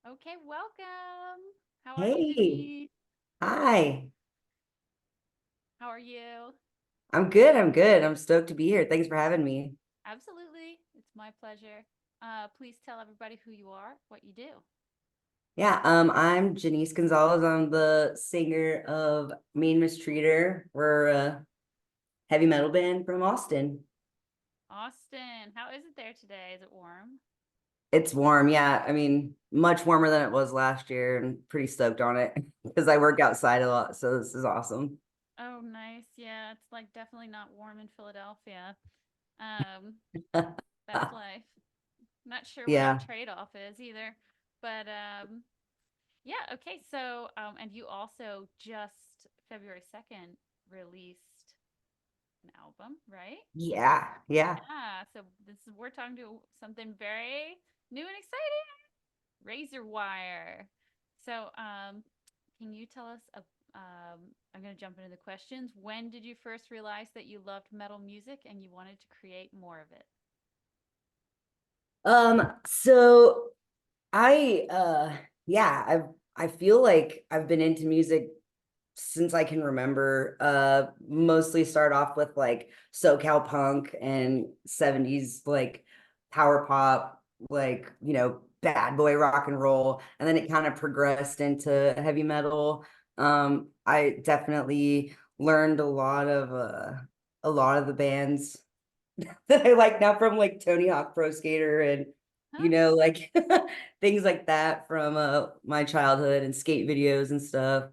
Okay, welcome. How are you, Hey, Janiece? hi. How are you? I'm good. I'm good. I'm stoked to be here. Thanks for having me. Absolutely. It's my pleasure. Please tell everybody who you are, what you do. Yeah, I'm Janiece Gonzalez. I'm the singer of Mistreater. We're a heavy metal band from Austin. Austin, how is it there today? Is it warm? It's warm, yeah. I mean, much warmer than it was last year, and pretty stoked on it because I work outside a lot, so this is awesome. Oh, nice. Yeah, it's like definitely not warm in Philadelphia. Um, that's life. Not sure what your Yeah. trade-off is either. But yeah, okay. So and you also just February 2nd released an album, right? Yeah. Yeah. Yeah, so this is we're talking to something very new and exciting. Razor wire. So can you tell us I'm going to jump into the questions. When did you first realize that you loved metal music and you wanted to create more of it? So I yeah, I feel like I've been into music since I can remember. Mostly start off with like SoCal punk and 70s like power pop, like, bad boy rock and roll. And then it kind of progressed into heavy metal. I definitely learned a lot of the bands that I like now from like Tony Hawk Pro Skater and Huh? like things like that from my childhood and skate videos and stuff.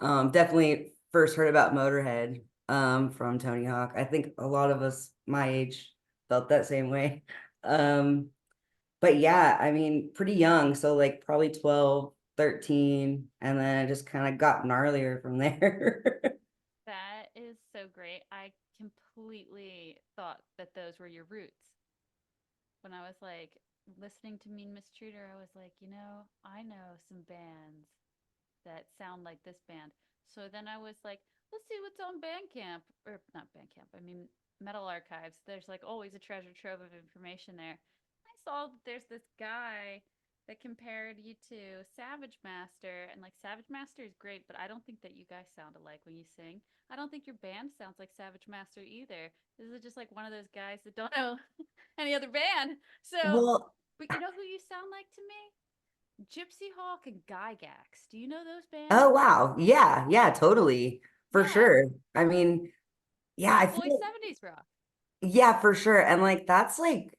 Definitely first heard about Motorhead from Tony Hawk. I think a lot of us my age felt that same way. Um, but yeah, I mean, pretty young, so like probably 12, 13, and then I just kind of got gnarlier from there. That is so great. I completely thought that those were your roots. When I was like listening to Mean Mistreater, I was like, I know some bands that sound like this band. So then I was like, let's see what's on Bandcamp, or not Bandcamp, I mean Metal Archives. There's like always a treasure trove of information there. I saw that there's this guy that compared you to Savage Master, and like Savage Master is great, but I don't think that you guys sound alike when you sing. I don't think your band sounds like Savage Master either. This is just like one of those guys that don't know any other band. So, Well, but you know who you sound like to me? Gypsy Hawk and Gygax. Do you know those oh bands? wow. Yeah, yeah, totally. For Yeah, sure. I mean, yeah, I bad boy feel 70s rock. yeah, for sure. And like that's like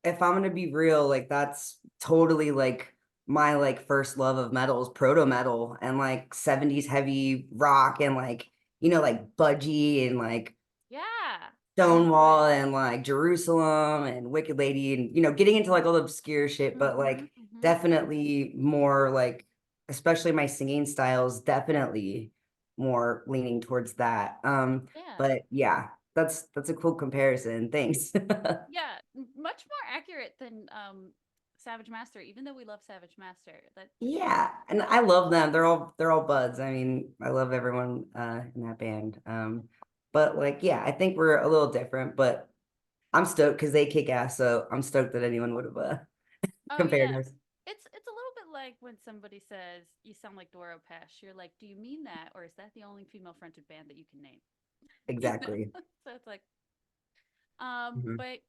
if I'm gonna be real, like that's totally like my like first love of metal is proto-metal and like 70s heavy rock and like, like Budgie and like Yeah, Stonewall and like Jerusalem and Wicked Lady and getting into like all the obscure shit, but mm-hmm, like mm-hmm. definitely more like especially my singing styles, definitely more leaning towards that. Yeah, But yeah, that's a cool comparison. Thanks. yeah, much more accurate than Savage Master. Even though we love Savage Master, that Yeah, and I love them. They're all buds. I mean, I love everyone in that band. But like yeah, I think we're a little different, but I'm stoked because they kick ass, so I'm stoked that anyone would have oh compared yeah, us. it's a little bit like when somebody says you sound like Doro Pesh. You're like, do you mean that, or is that the only female fronted band that you can name? You know, Exactly. so it's like, Mhm. but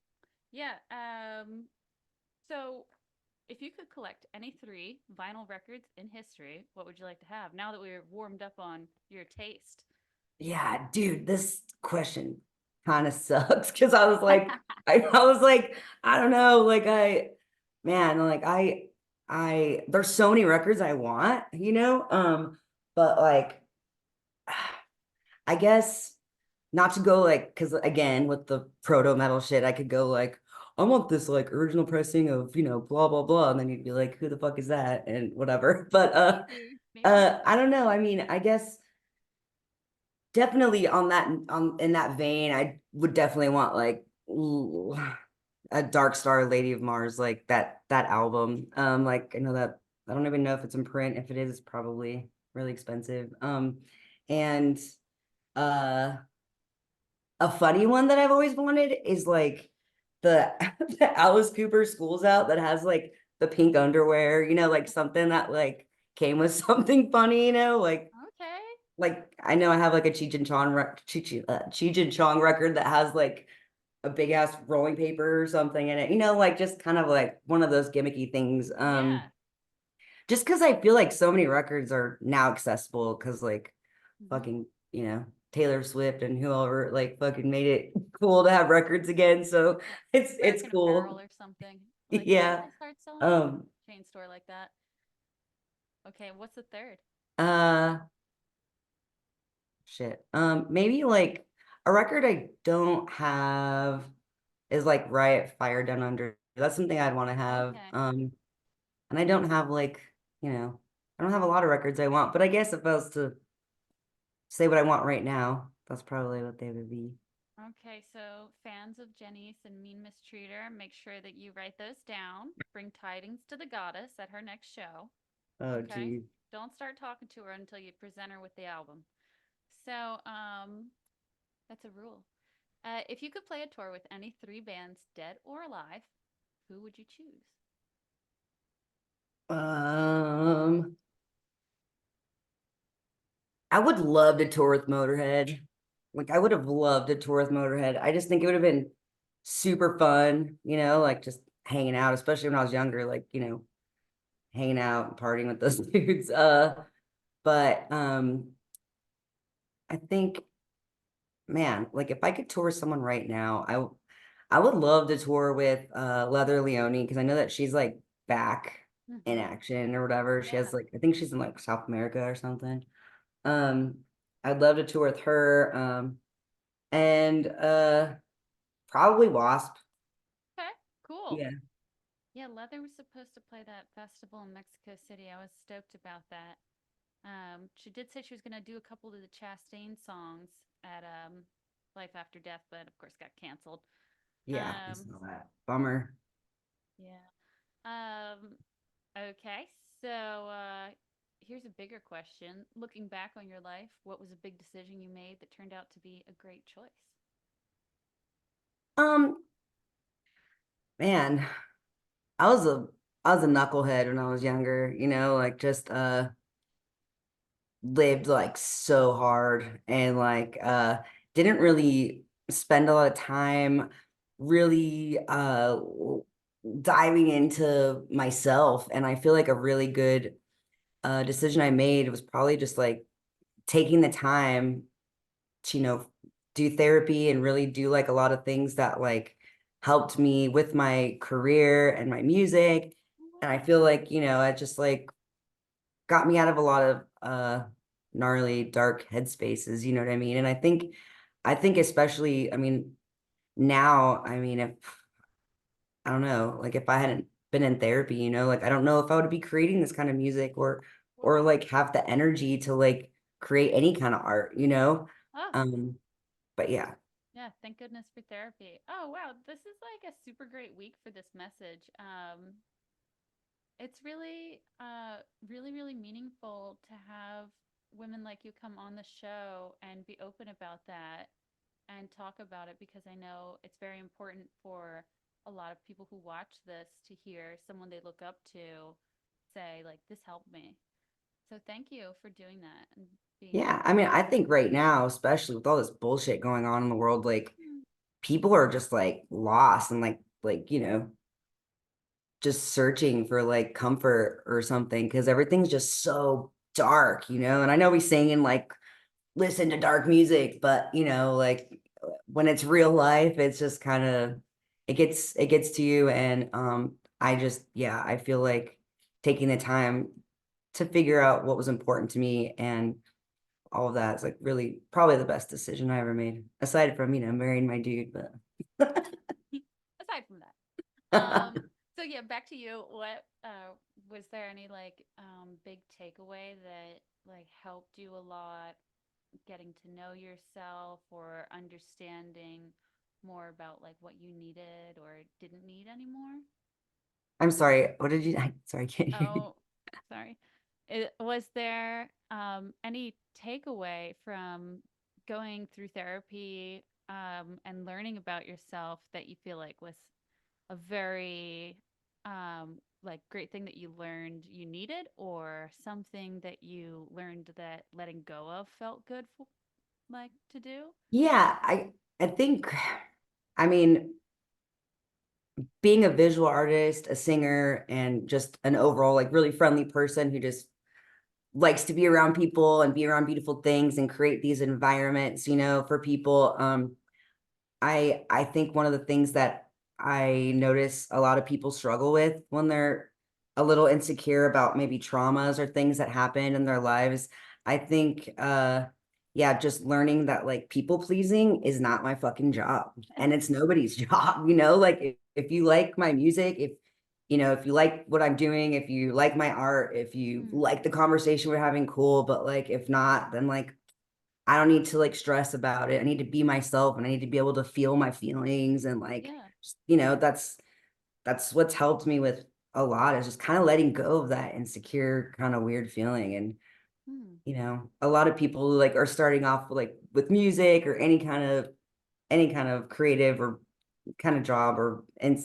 yeah, so if you could collect any three vinyl records in history, what would you like to have? Now that we're warmed up on your taste. Yeah, dude, this question kind of sucks because I was like, I don't know, like man, like there's so many records I want, but like I guess not to go like, because again, with the proto metal shit, I could go like, I want this like original pressing of, blah, blah, blah. And then you'd be like, who the fuck is that? And whatever. But Maybe, maybe. I don't know. I mean, I guess definitely in that vein, I would definitely want like a Dark Star Lady of Mars, like that album. Like I know that I don't even know if it's in print. If it is, it's probably really expensive. And uh a funny one that I've always wanted is like the the Alice Cooper Schools Out that has like the pink underwear, like something that like came with something funny, Okay. like I know I have like a Cheech and Chong record that has like a big ass rolling paper or something in it, like just kind of like one of those gimmicky things. Yeah. Just because I feel like so many records are now accessible because like Hmm. fucking, Taylor Swift and whoever like fucking made it cool to have records again. So Yeah. it's American Apparel cool. or something. Like, didn't Yeah. they start selling it? Um, Chain store like that. Okay, what's the third? uh shit. Maybe like a record I don't have is like Riot Fire Down Under. That's something I'd want to have. Okay. And I don't have like, I don't have a lot of records I want, but I guess if I was to say what I want right now, that's probably what they would be. Okay, so fans of Janiece and Mean Mistreater, make sure that you write those down. Bring tidings to the goddess at her next show. Oh, Okay? geez. Don't start talking to her until you present her with the album. So, that's a rule. If you could play a tour with any three bands, dead or alive, who would you choose? Um, I would love to tour with Motorhead. Like I would have loved to tour with Motorhead. I just think it would have been super fun, like just hanging out, especially when I was younger, like, hanging out and partying with those dudes. But I think, man, like if I could tour with someone right now, I would love to tour with Leather Leone because I know that she's like back in Mm-hmm. action or whatever. She Yeah. has like I think she's in like South America or something. Um, I'd love to tour with her. And probably Wasp. Okay, cool. Yeah. Yeah, Leather was supposed to play that festival in Mexico City. I was stoked about that. She did say she was going to do a couple of the Chastain songs at Life After Death, but of course got canceled. Yeah, I Um, saw that. Bummer. yeah. Um, okay, so here's a bigger question. Looking back on your life, what was a big decision you made that turned out to be a great choice? Um, man, I was a I was a knucklehead when I was younger, like just lived like so hard and like didn't really spend a lot of time really diving into myself. And I feel like a really good decision I made was probably just like taking the time to, do therapy and really do like a lot of things that like helped me with my career and my music. And I Wow. feel like, it just like got me out of a lot of gnarly dark headspaces, you know what I mean? And I think especially, I mean, now, I mean, if I don't know, like if I hadn't been in therapy, like I don't know if I would be creating this kind of music or Wow. like have the energy to like create any kind of art. Oh, Um, but yeah. yeah, thank goodness for therapy. Oh, wow, this is like a super great week for this message. It's really really really meaningful to have women like you come on the show and be open about that and talk about it because I know it's very important for a lot of people who watch this to hear someone they look up to say like this helped me. So thank you for doing that and being Yeah, I open. mean, I think right now, especially with all this bullshit going on in the world, like Mm. people are just like lost and like, just searching for like comfort or something because everything's just so dark. And I know we sing and like listen to dark music, but like when it's real life, it's just kind of it gets to you. And I just yeah, I feel like taking the time to figure out what was important to me and all of that is like really probably the best decision I ever made, aside from, marrying my dude, but Aside from that. So yeah, back to you. What was there any like big takeaway that like helped you a lot getting to know yourself or understanding more about like what you needed or didn't need anymore? I'm sorry, what did you sorry, I can't hear you. Oh, sorry. Was there any takeaway from going through therapy and learning about yourself that you feel like was a very like great thing that you learned you needed, or something that you learned that letting go of felt good for, like to do? Yeah, I think I mean being a visual artist, a singer, and just an overall like really friendly person who just likes to be around people and be around beautiful things and create these environments, for people. I think one of the things that I notice a lot of people struggle with when they're a little insecure about maybe traumas or things that happen in their lives, I think yeah, just learning that like people pleasing is not my fucking job and it's nobody's job, like if you like my music, if you like what I'm doing, if you like my art, if you Mm, like the conversation we're having, cool, but like if not, then like I don't need to like stress about it. I need to be myself and I need to be able to feel my feelings and like, yeah. that's what's helped me with a lot is just kind of letting go of that insecure kind of weird feeling. And, Mm, a lot of people like are starting off like with music or any kind of creative or kind of job or and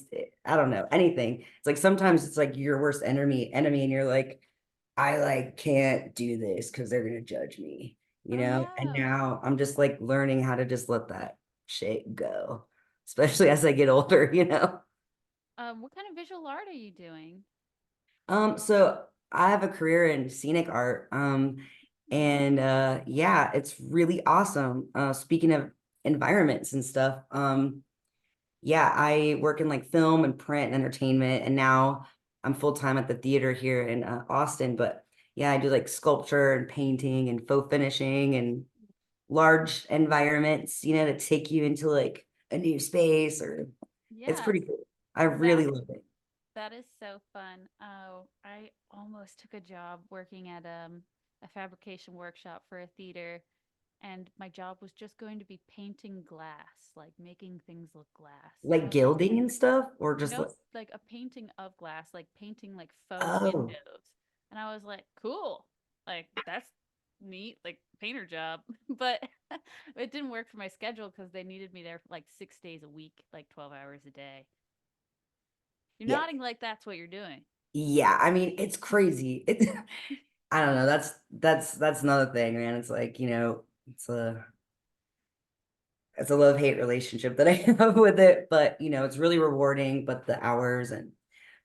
I don't know, anything. It's like sometimes it's like your worst enemy and you're like, I like can't do this because they're gonna judge me, oh and yeah. now I'm just like learning how to just let that shit go, especially as I get older. What kind of visual art are you doing? So I have a career in scenic art. Mm, And yeah, it's really awesome. Speaking of environments and stuff, yeah, I work in like film and print and entertainment, and now I'm full time at the theater here in Austin. But yeah, I do like sculpture and painting and faux finishing and large environments, that take you into like a new space, or it's yes, pretty cool. I that really love it. that is so fun. Oh, I almost took a job working at a fabrication workshop for a theater, and my job was just going to be painting glass, like making things look glass. And I Like was like, gilding and stuff, or just nope, like, like a painting of glass, like painting like faux oh, windows. And I was like, cool. Like that's neat, like painter job. But it didn't work for my schedule because they needed me there for like 6 days a week, like 12 hours a day. You're yeah, nodding like that's what you're doing. yeah. I mean, it's crazy. I don't know. That's another thing, man. It's like, it's a love-hate relationship that I have with it, but it's really rewarding, but the hours and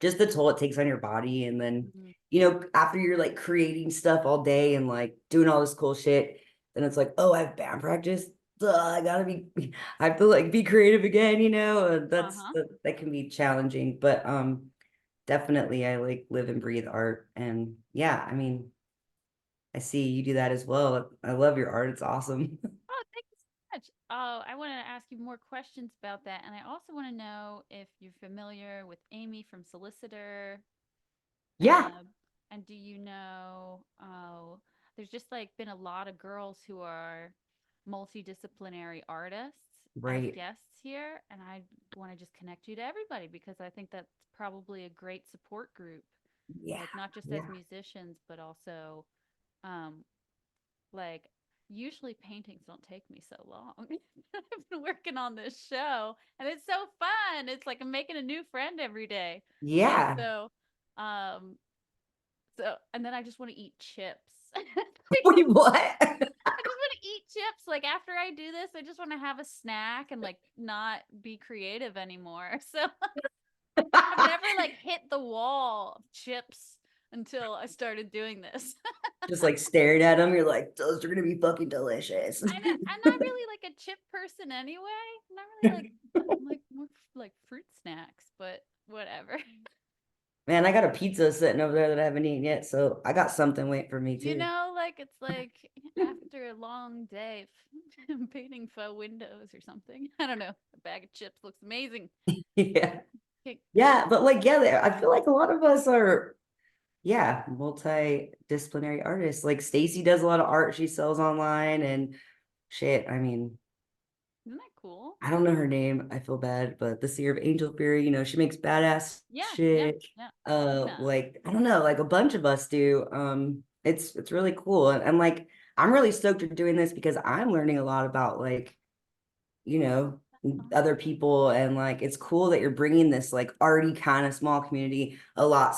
just the toll it takes on your body. And then, Mhm. after you're like creating stuff all day and like doing all this cool shit, then it's like, oh, I have band practice. Duh, I have to like be creative again, and Uh-huh. that can be challenging, but definitely I like live and breathe art. And yeah, I mean, I see you do that as well. I love your art. It's awesome. Oh, thank you so much. Oh, I want to ask you more questions about that. And I also want to know if you're familiar with Amy from Solicitor. Yeah, Um, and do you know, there's just like been a lot of girls who are multidisciplinary artists as right. guests here, and I want to just connect you to everybody because I think that's probably a great support group, Yeah, like not just as yeah. musicians, but also, um, like usually paintings don't take me so long. I've been working on this show, and it's so fun. It's like I'm making a new friend every day, and Yeah. um, and then I just want to eat chips. I Wait, what? just want to eat chips. Like after I do this, I just want to have a snack and like not be creative anymore. So I've never like hit the wall of chips until I started doing this. Just like staring at them, you're like, those are gonna be fucking delicious. I'm not really like a chip person anyway. I'm not really like I'm like more like fruit snacks, but whatever. Man, I got a pizza sitting over there that I haven't eaten yet, so I got something waiting for me You too. know, like it's like after a long day of painting faux windows or something. I don't know. A bag of chips looks amazing. Yeah. Okay. Yeah, but like, yeah, I feel like a lot of us are, yeah, multidisciplinary artists. Like Stacy does a lot of art she sells online and shit. I mean, Isn't that cool? I don't know her name. I feel bad, but the Seer of Angel Fury, she makes badass Yeah, yeah, shit. yeah. Lena. Like I don't know, like a bunch of us do. It's really cool, and like I'm really stoked you're doing this because I'm learning a lot about like, you know, other people, and like it's cool that you're bringing this like already kind of small community a lot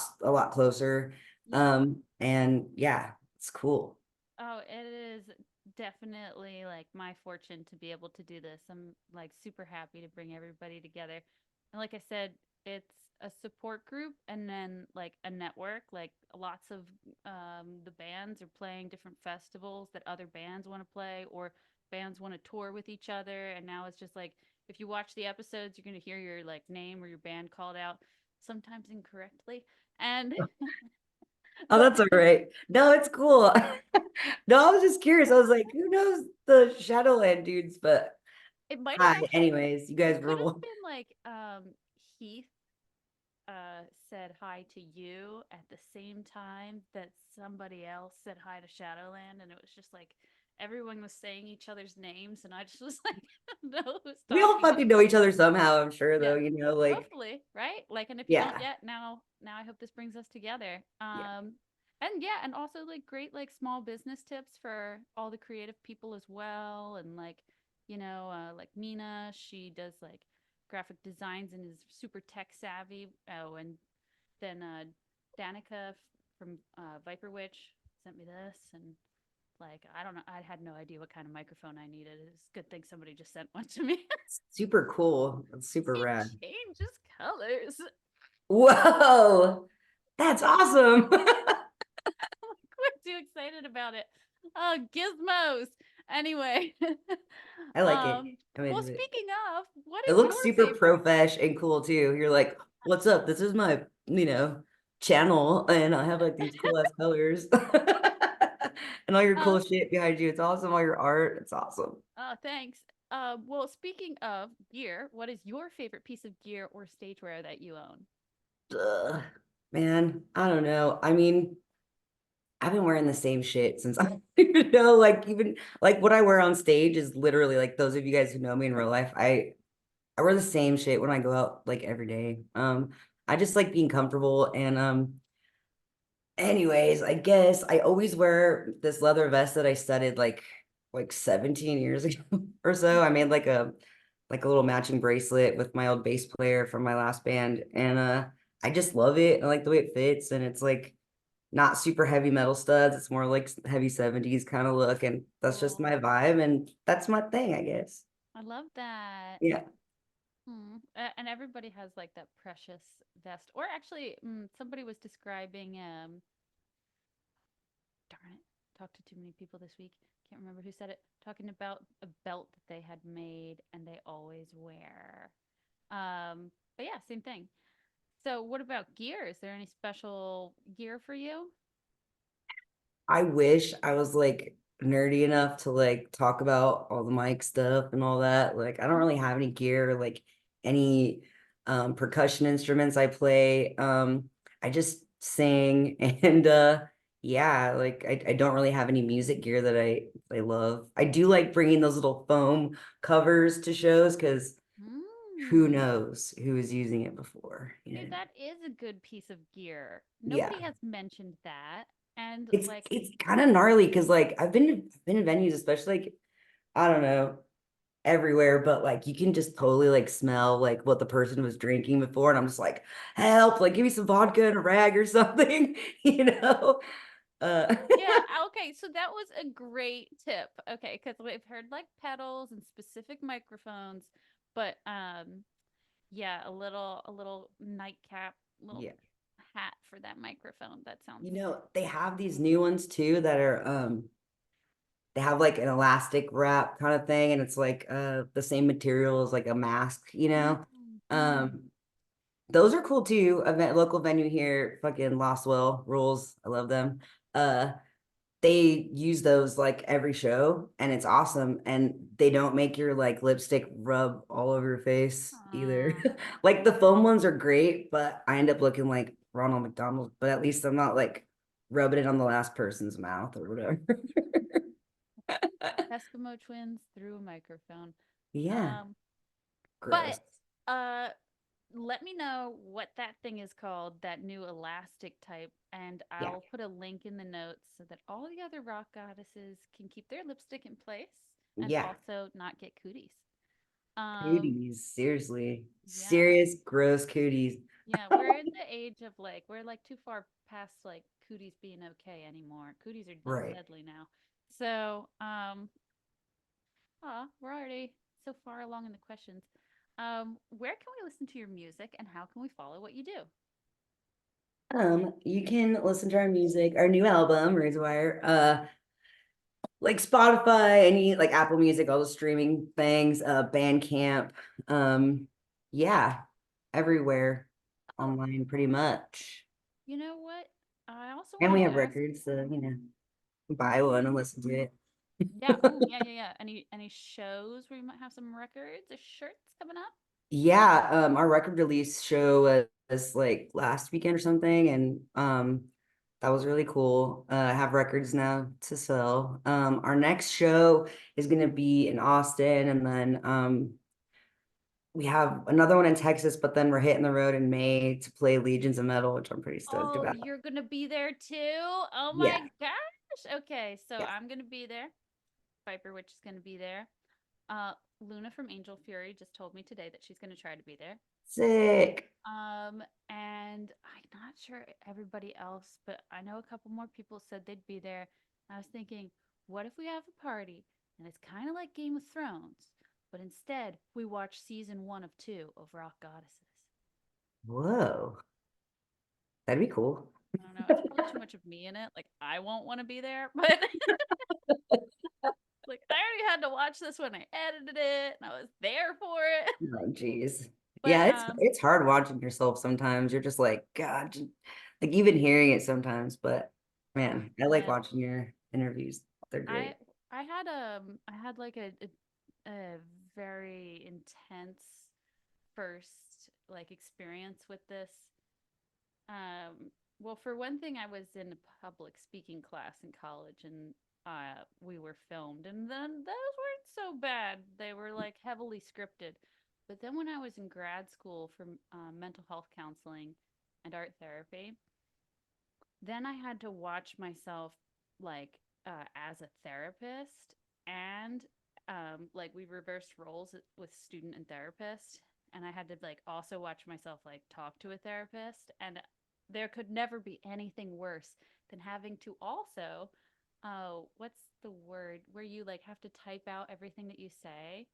closer. Yeah. And yeah, it's cool. Oh, it is definitely like my fortune to be able to do this. I'm like super happy to bring everybody together. And like I said, it's a support group and then like a network. Like lots of the bands are playing different festivals that other bands want to play, or bands want to tour with each other. And now it's just like if you watch the episodes, you're going to hear your like name or your band called out, sometimes incorrectly. And Oh, but that's all right. No, it's cool. No, I was just curious. I was like, who knows the Shadowland dudes? But it might hi, have actually, anyways, you it guys could have rule. been like Heath said hi to you at the same time that somebody else said hi to Shadowland, and it was just like everyone was saying each other's names, and I just was like, no, who's We all talking fucking anymore? know each other somehow, I'm sure, though, Yeah, like, hopefully, right? Like, and if you don't yeah, yet, now I hope this brings us together. yeah. And yeah, and also like great like small business tips for all the creative people as well, and like like Mina, she does like graphic designs and is super tech savvy. Oh, and then Danica from Viper Witch sent me this, and like I don't know, I had no idea what kind of microphone I needed. It's a good thing somebody just sent one to me. Super cool. It's super It rad. changes colors. Whoa, that's awesome. We're too excited about it. Oh, gizmos. Anyway, I like it. um, I'm well, into it. speaking of, what It is your looks super favorite? profesh and cool too. You're like, what's up? This is my, channel, and I have like these cool ass colors. And all your cool Um, shit behind you. It's awesome. All your art. It's awesome. oh, thanks. Well, speaking of gear, what is your favorite piece of gear or stagewear that you own? Ugh, man, I don't know. I mean, I've been wearing the same shit since I even know, like even like what I wear on stage is literally like those of you guys who know me in real life. I wear the same shit when I go out like every day. I just like being comfortable, and anyways, I guess I always wear this leather vest that I studied like 17 years ago or so. I made like a little matching bracelet with my old bass player from my last band, and I just love it. I like the way it fits, and it's like not super heavy metal studs. It's more like heavy 70s kind of look, and that's just Cool. my vibe, and that's my thing, I guess. I love that. Yeah. Hmm. And everybody has like that precious vest. Or actually, somebody was describing, darn it, talked to too many people this week. Can't remember who said it. Talking about a belt that they had made and they always wear. But yeah, same thing. So, what about gear? Is there any special gear for you? I wish I was like nerdy enough to like talk about all the mic stuff and all that. Like I don't really have any gear, like any percussion instruments I play. I just sing and yeah, like I don't really have any music gear that I love. I do like bringing those little foam covers to shows because who Hmm. knows who is using it before, you Dude, know? that is a good piece of gear. Yeah. Nobody has mentioned that. And It's like, it's kind of gnarly because like I've been in venues, especially like I don't know, everywhere, but like you can just totally like smell like what the person was drinking before. And I'm just like, help, like give me some vodka and a rag or something, you know? Uh yeah, okay, so that was a great tip. Okay, because we've heard like pedals and specific microphones, but yeah, a little nightcap, little yeah. hat for that microphone. That sounds They have these new ones too that are they have like an elastic wrap kind of thing, and it's like the same material as like a mask, you know? mm. Um those are cool too. Local venue here, fucking Lostwell rules. I love them. Uh they use those like every show, and it's awesome, and they don't make your like lipstick rub all over your face either. Uh, Like the foam ones are great, but I end up looking like Ronald McDonald, but at least I'm not like rubbing it on the last person's mouth or whatever. Eskimo twins through a microphone. Yeah, Um, but gross. uh let me know what that thing is called, that new elastic type, and Yeah, I'll put a link in the notes so that all the other rock goddesses can keep their lipstick in place and yeah. also not get cooties. Um, Cooties, seriously. yeah. Serious, gross cooties. Yeah, we're in the age of like we're like too far past like cooties being okay anymore. Cooties are like Right. deadly now. So, we're already so far along in the questions. Where can we listen to your music and how can we follow what you do? You can listen to our music, our new album, Razorwire, like Spotify, any like Apple Music, all the streaming things, Bandcamp, yeah, everywhere Oh, online pretty much. you know what? I also And wanted we to have ask. records, so buy one and listen to it. Yeah, ooh, yeah, yeah, yeah. Any shows where you might have some records or shirts coming up? Yeah, our record release show was like last weekend or something, and that was really cool. I have records now to sell. Our next show is gonna be in Austin, and then we have another one in Texas, but then we're hitting the road in May to play Legions of Metal, which I'm pretty stoked Oh, about. you're gonna be there too? Oh my Yeah, gosh. Okay, so yeah, I'm gonna be there. Viper Witch is gonna be there. Luna from Angel Fury just told me today that she's gonna try to be there. sick. And I'm not sure everybody else, but I know a couple more people said they'd be there. I was thinking, what if we have a party and it's kind of like Game of Thrones, but instead we watch season 1 of 2 of Rock Goddesses? Whoa, that'd be cool. I don't know. It's probably too much of me in it. Like I won't want to be there, but like I already had to watch this when I edited it and I was there for it. Oh, geez. But Yeah, it's hard watching yourself sometimes. You're just like, God, like even hearing it sometimes, but oh man, I like man, watching your interviews. They're I great. I had like a very intense first like experience with this. Well, for one thing, I was in a public speaking class in college, and we were filmed, and then those weren't so bad. They were like heavily scripted. But then when I was in grad school for mental health counseling and art therapy, then I had to watch myself like as a therapist and like we reversed roles with student and therapist and I had to like also watch myself like talk to a therapist and there could never be anything worse than having to also what's the word where you like have to type out everything that you say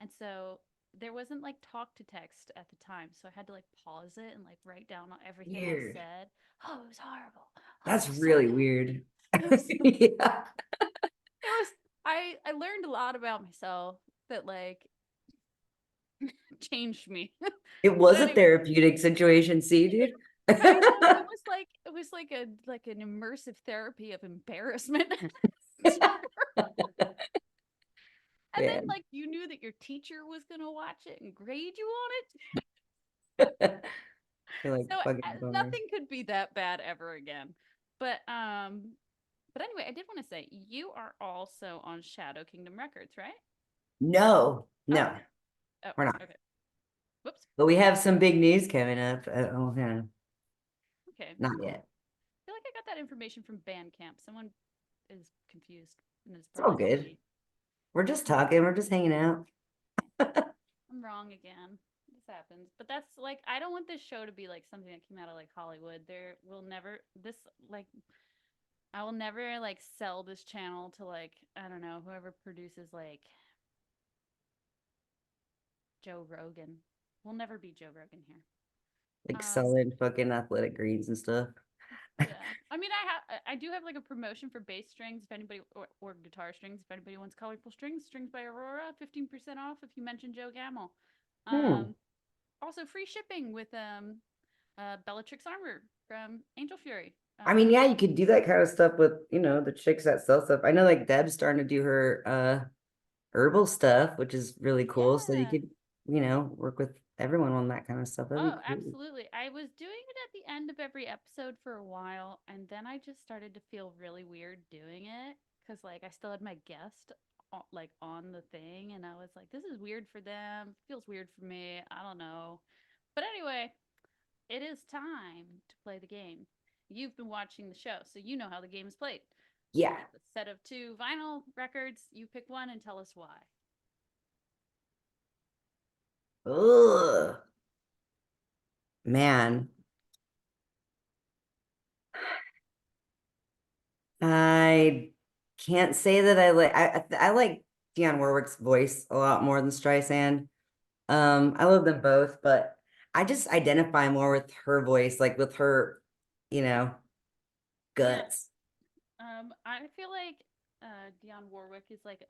and so there wasn't like talk to text at the time so I had to like pause it and like write down everything I Weird. said. Oh, it was horrible. Oh, it That's was so really bad. weird. It was Yeah. it was I learned a lot about myself that like changed me. It But was a anyway, therapeutic situation, see, dude. I know it was like a like an immersive therapy of embarrassment. And then Man. like you knew that your teacher was going to watch it and grade you on it. You're like So fucking bummer. nothing could be that bad ever again. But um but anyway, I did want to say you are also on Shadow Kingdom Records, right? No, Oh, no, oh, we're not. okay. Whoops. But we have some big news coming up. Oh, yeah, Okay. not yet. I feel like I got that information from Bandcamp. Someone is confused, and it's It's all probably good. me. We're just talking. We're just hanging out. I'm wrong again. This happens. But that's like I don't want this show to be like something that came out of like Hollywood. There will never this like I will never like sell this channel to like I don't know, whoever produces like Joe Rogan. We'll never be Joe Rogan here. Like Um selling fucking athletic greens and stuff. yeah. I mean I do have like a promotion for bass strings if anybody or guitar strings if anybody wants colorful strings, strings by Aurora, 15% off if you mention Joe Gamel. Hmm. Um Also free shipping with Bellatrix armor from Angel Fury. I mean, yeah, you could do that kind of stuff with, the chicks that sell stuff. I know like Deb's starting to do her herbal stuff, which is really cool. So you Yeah. could, work with everyone on that kind of stuff. That'd be Oh, cool. absolutely. I was doing it at the end of every episode for a while, and then I just started to feel really weird doing it because, like, I still had my guest like on the thing, and I was like, "This is weird for them. Feels weird for me. I don't know." But anyway, it is time to play the game. You've been watching the show, so you know how the game is played. Yeah. It's a set of two vinyl records. You pick one and tell us why. Ugh, man. I can't say that I like Dionne Warwick's voice a lot more than Streisand. I love them both, but I just identify more with her voice, like with her, you know, Yeah. guts. I feel like Dionne Warwick is like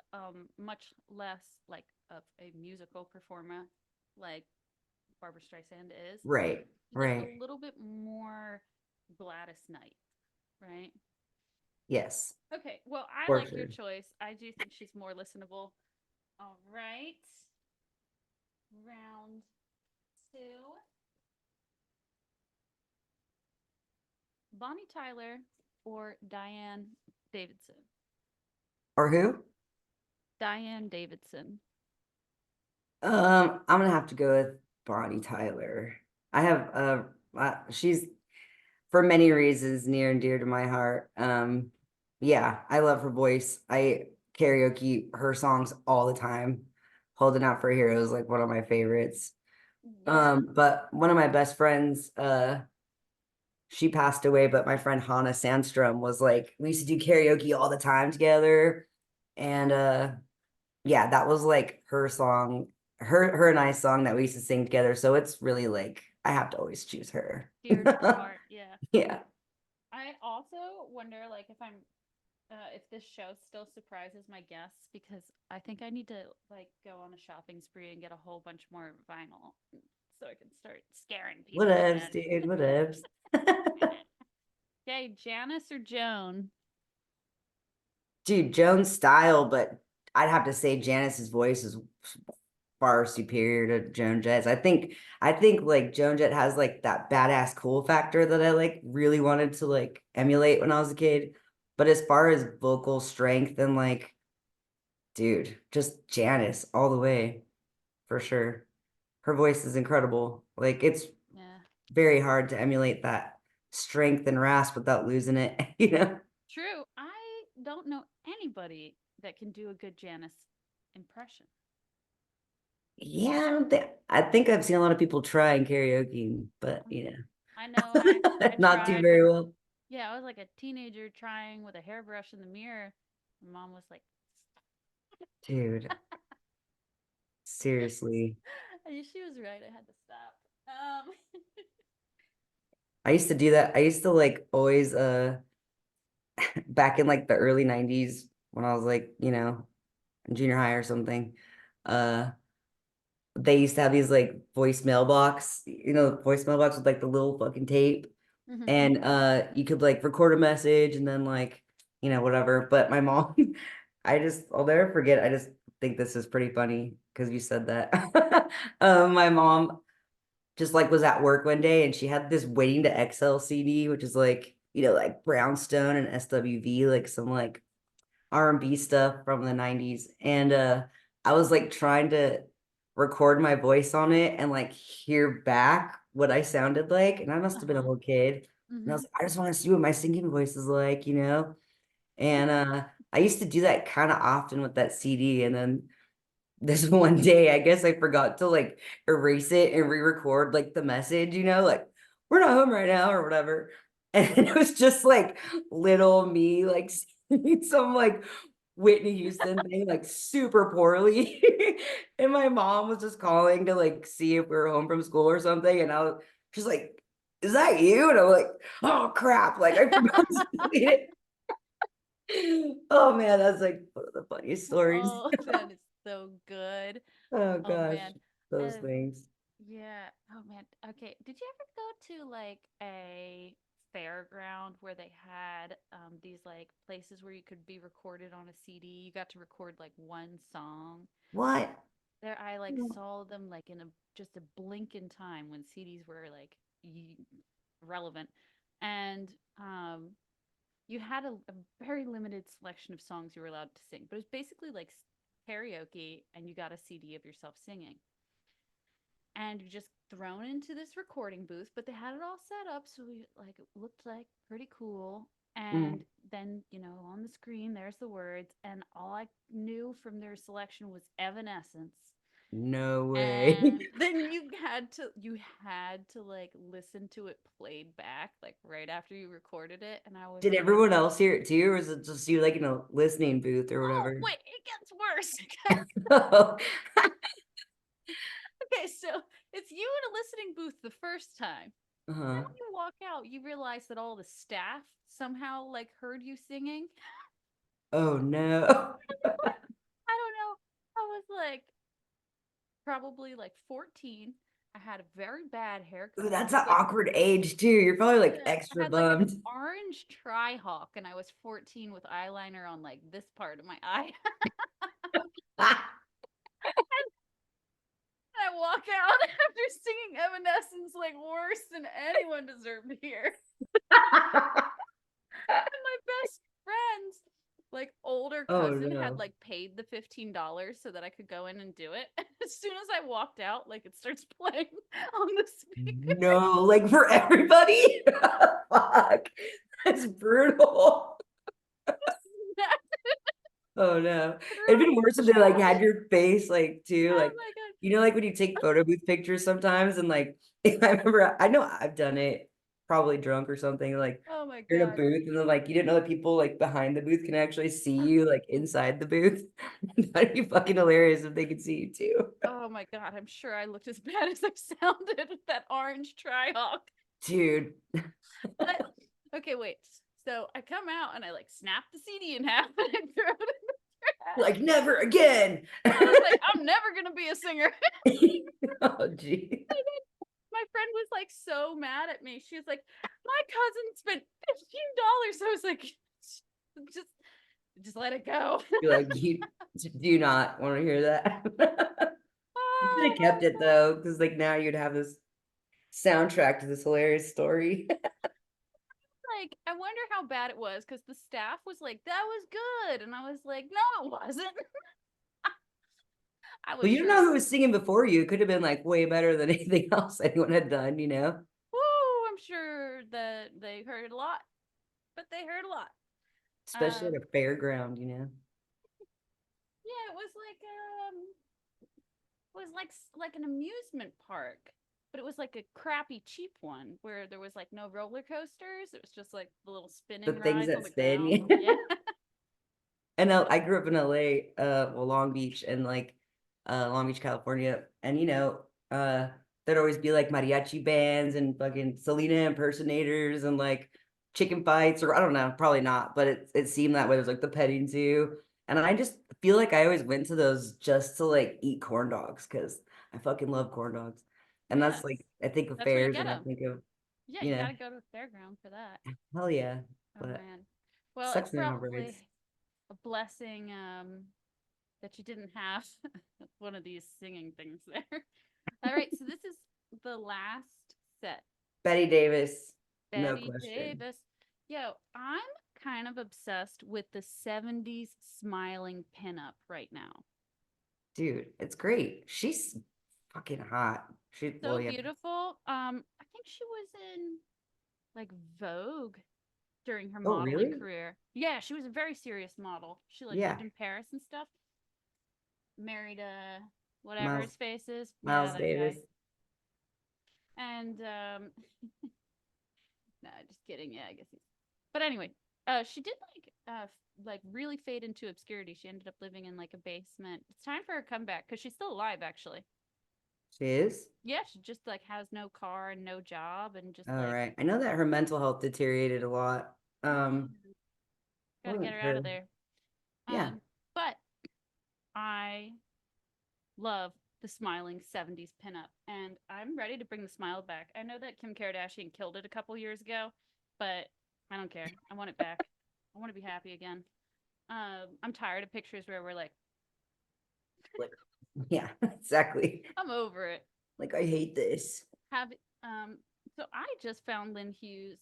much less like of a musical performer, like Barbara Streisand is. Right, She's like a right. little bit more Gladys Knight, right? Yes, Okay, well, I for like your sure. choice. I do think she's more listenable. All right, round two. Bonnie Tyler or Diane Davidson? Or who? Diane Davidson. I'm gonna have to go with Bonnie Tyler. I have she's for many reasons near and dear to my heart. Yeah, I love her voice. I karaoke her songs all the time. Holding Out for Heroes, like one of my favorites. Yeah. But one of my best friends, she passed away, but my friend Hannah Sandstrom was like, we used to do karaoke all the time together. And yeah, that was like her song, her and I song that we used to sing together. So it's really like I have to always choose her. Dear to your heart. Yeah. Yeah. I also wonder, like, if this show still surprises my guests because I think I need to like go on a shopping spree and get a whole bunch more vinyl so I can start scaring people Whatevs, again. dude, whatevs. Okay, Janice or Joan? Dude, Joan's style, but I'd have to say Janice's voice is far superior to Joan Jett's. I think like Joan Jett has like that badass cool factor that I like really wanted to like emulate when I was a kid. But as far as vocal strength and like, dude, just Janice all the way for sure. Her voice is incredible. Like it's Yeah. very hard to emulate that strength and rasp without losing it, you know? True. I don't know anybody that can do a good Janice impression. Yeah, I think I've seen a lot of people try in karaoke, but I know I not do tried. very well. Yeah, I was like a teenager trying with a hairbrush in the mirror. My mom was like, Dude, seriously. she was right. I had to stop. I used to do that. I used to like always back in like the early 90s when I was like, in junior high or something. Uh they used to have these like voicemail box, voicemail box with like the little fucking tape. Mhm. And you could like record a message and then like, whatever. But my mom, I'll never forget. I just think this is pretty funny because you said that. My mom just like was at work one day and she had this Waiting to Exhale CD, which is like, like Brownstone and SWV, like some like R&B stuff from the 90s. And I was like trying to record my voice on it and like hear back what I sounded like. And I must have been a Uh-huh. little kid. And I was Mhm. like, I just want to see what my singing voice is like. And I used to do that kind of often with that CD. And then this one day, I guess I forgot to like erase it and re-record like the message, like we're not home right now or whatever. And it was just like little me like singing some like Whitney Houston thing like super poorly. And my mom was just calling to like see if we were home from school or something. And she's like, is that you? And I'm like, oh crap, like I forgot to delete it. Oh man, that's like one of the funniest stories. Oh, that is so good. Oh Oh gosh, man. those Uh, things. yeah. Oh man. Okay. Did you ever go to like a fairground where they had these like places where you could be recorded on a CD? You got to record like one song. What? There I like saw them like in a just a blink in time when CDs were like relevant. And you had a very limited selection of songs you were allowed to sing, but it was basically like karaoke, and you got a CD of yourself singing. And you're just thrown into this recording booth, but they had it all set up so we like it looked like pretty cool. Mm. And then, on the screen, there's the words, and all I knew from their selection was Evanescence. No way. And then you had to like listen to it played back like right after you recorded it, and I was Did like, everyone else hear it too, or was it just you like in a listening booth or oh whatever? wait, it gets worse. Oh, Okay, so it's you in a listening booth the first time. Then uh-huh. when you walk out, you realize that all the staff somehow like heard you singing. Oh no. I don't know. I was like probably like 14. I had a very bad Ooh, haircut. It that's was an like, awkward age too. You're probably like yeah, I extra had like an bummed. orange tri-hawk and I was 14 with eyeliner on like this part of my eye. And I walk out after singing Evanescence like worse than anyone deserved to hear. And my best friends, like older Oh cousin, had no. like paid the $15 so that I could go in and do it. As soon as I walked out, like it starts playing on the speaker. No, like for everybody? Fuck. That's brutal. Oh no. It'd Threw it been in the worse if they like trash. had your face like too. Oh Like, my god. you know, like when you take photo booth pictures sometimes and like I remember I know I've done it, probably drunk or something, like Oh my you're in a god. booth and then like you didn't know that people like behind the booth can actually see you like inside the booth. That'd be fucking hilarious if they could see you too. Oh my god. I'm sure I looked as bad as I sounded with that orange tri-hawk. Dude, But okay, wait. So I come out and I like snap the CD in half and I throw it in the like trash. never again. I was like, I'm never gonna be a singer. Oh gee. My friend was like so mad at me. She was like, my cousin spent $15. I was like, just just let it go. You're like, you do not want to hear that. You should Oh, have kept it though, because like now you'd have this soundtrack to this hilarious story. like I wonder how bad it was because the staff was like, that was good. And I was like, no, it wasn't. I Well, was you don't know sure. who was singing before you. It could have been like way better than anything else anyone had done, you know? Woo, I'm sure that they heard a lot, but they heard a lot. Especially at Um, a fairground, you know? yeah, it was like an amusement park, but it was like a crappy cheap one where there was like no roller coasters. It was just like the little The spinning things rides on that the spin. ground. Yeah. Yeah. And I grew up in LA, well, Long Beach and like Long Beach, California. And there'd always be like mariachi bands and fucking Selena impersonators and like chicken fights, or I don't know, probably not, but it seemed that way. It was like the petting zoo. And I just feel like I always went to those just to like eat corn dogs because I fucking love corn dogs. And that's Yes. like I think of That's where you fairs get and I them. think of, Yeah, you you know, got to go to the fairground for that. hell yeah. Oh But man. Well, it's sucks they're not rides. probably a blessing that you didn't have one of these singing things there. All right, so this is the last set. Betty Davis, no Betty question. Davis. Yo, I'm kind of obsessed with the 70s smiling pinup right now. Dude, it's great. She's fucking hot. Well, So yeah. beautiful. I think she was in like Vogue during her Oh, modeling really? career. Yeah, she was a very serious model. She like Yeah. lived in Paris and stuff. Married whatever his Miles, face is. Yeah, Miles that Davis. guy. And no, just kidding. Yeah, I guess he's. But anyway, she did like really fade into obscurity. She ended up living in like a basement. It's time for her comeback because she's still alive actually. She is? Yeah, she just like has no car and no job and just All like right. I know that her mental health deteriorated a lot. yeah, I gotta get wasn't her out sure. of there. Yeah. But I love the smiling 70s pinup and I'm ready to bring the smile back. I know that Kim Kardashian killed it a couple years ago, but I don't care. I want it back. I want to be happy again. I'm tired of pictures where we're like, Like, yeah, exactly. I'm over it. Like, I hate this. Have um so I just found Lynn Hughes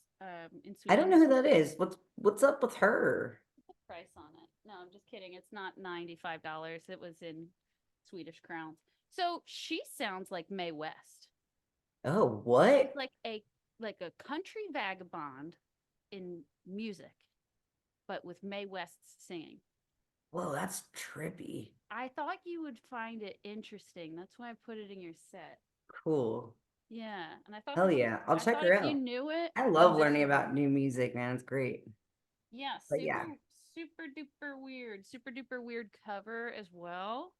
in I don't Sweden know this who week. that is. What's up with her? What's the price on it? No, I'm just kidding. It's not $95. It was in Swedish crowns. So she sounds like Mae West. Oh, She's what? like a country vagabond in music, but with Mae West's singing. Whoa, that's trippy. I thought you would find it interesting. That's why I put it in your set. Cool. Yeah, and Hell yeah. I'll I check thought her if you out. knew it, I then love this learning would be about new music, man. It's great. yeah, But yeah, super duper weird cover as well.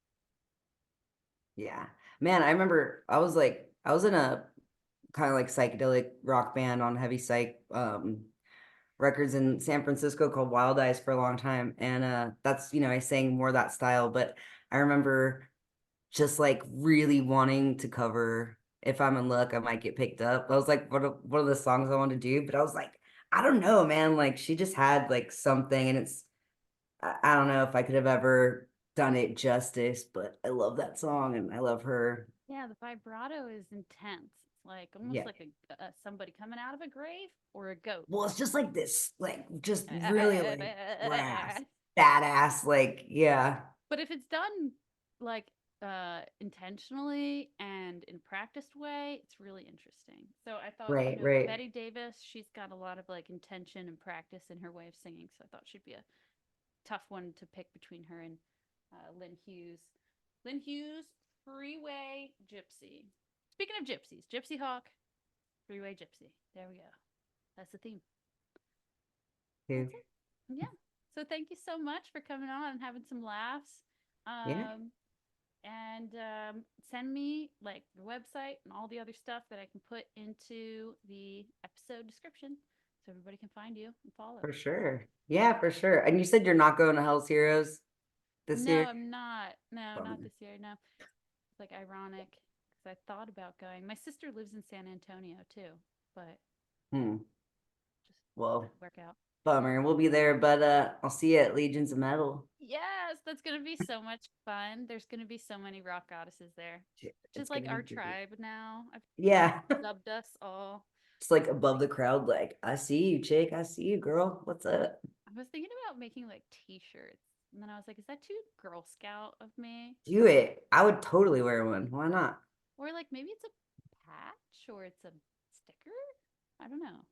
yeah. Man, I remember I was in a kind of like psychedelic rock band on heavy psych records in San Francisco called Wild Eyes for a long time. And that's, I sang more that style, but I remember just like really wanting to cover If I'm in Luck, I Might Get Picked Up. I was like, what are the songs I want to do? But I was like, I don't know, man. Like she just had like something, and I don't know if I could have ever done it justice, but I love that song and I love her. Yeah, the vibrato is intense. It's like almost Yeah. like somebody coming out of a grave or a goat. Well, it's just like this, like just really like brass, badass, like yeah. But if it's done like intentionally and in practiced way, it's really interesting. So I thought, Right, right. Betty Davis, she's got a lot of like intention and practice in her way of singing. So I thought she'd be a tough one to pick between her and Lynn Hughes. Lynn Hughes, Freeway Gypsy. Speaking of gypsies, Gypsy Hawk, Freeway Gypsy. There we go. That's the theme. Yeah. That's it. Yeah. So thank you so much for coming on and having some laughs. Yeah, Um, and send me like your website and all the other stuff that I can put into the episode description so everybody can find you and follow. for sure. Yeah, for sure. And you said you're not going to Hell's Heroes this No, year? I'm not. No, not Bummer. this year. No. It's like ironic because I thought about going. My sister lives in San Antonio too, but Hmm. just Well, didn't work out. bummer. We'll be there, but I'll see you at Legions of Metal. Yes, that's gonna be so much fun. There's gonna be so many rock goddesses there. It's Just like gonna be our great. tribe now. I've Yeah. dubbed us all. It's like above the crowd, like, I see you, chick. I see you, girl. What's up? I was thinking about making like t-shirts. And then I was like, is that too Girl Scout of me? Do it. I would totally wear one. Why not? Or like maybe it's a patch or it's a sticker? I don't know.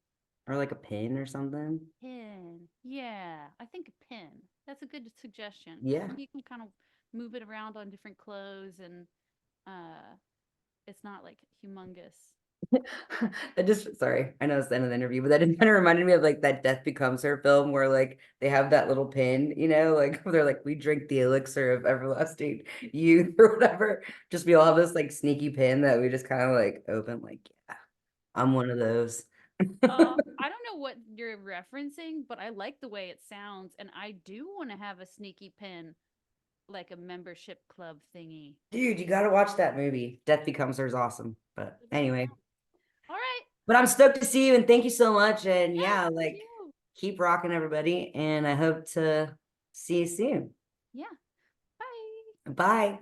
Or like a pin or something. Pin. Yeah, I think a pin. That's a good suggestion because Yeah. then you can kind of move it around on different clothes and uh it's not like humongous. That just sorry, I know it's the end of the interview, but that just kind of reminded me of like that Death Becomes Her film where like they have that little pin, like they're like, we drink the elixir of everlasting youth or whatever. Just we all have this like sneaky pin that we just kind of like open, like, yeah, I'm one of those. I don't know what you're referencing, but I like the way it sounds and I do want to have a sneaky pin like a membership club thingy. Dude, you gotta watch that movie. Death Becomes Her is awesome. But Put it on anyway, now. All right. but I'm stoked to see you and thank you so much. And Yes, yeah, thank like you. keep rocking everybody. And I hope to see you soon. Yeah. Bye. Bye.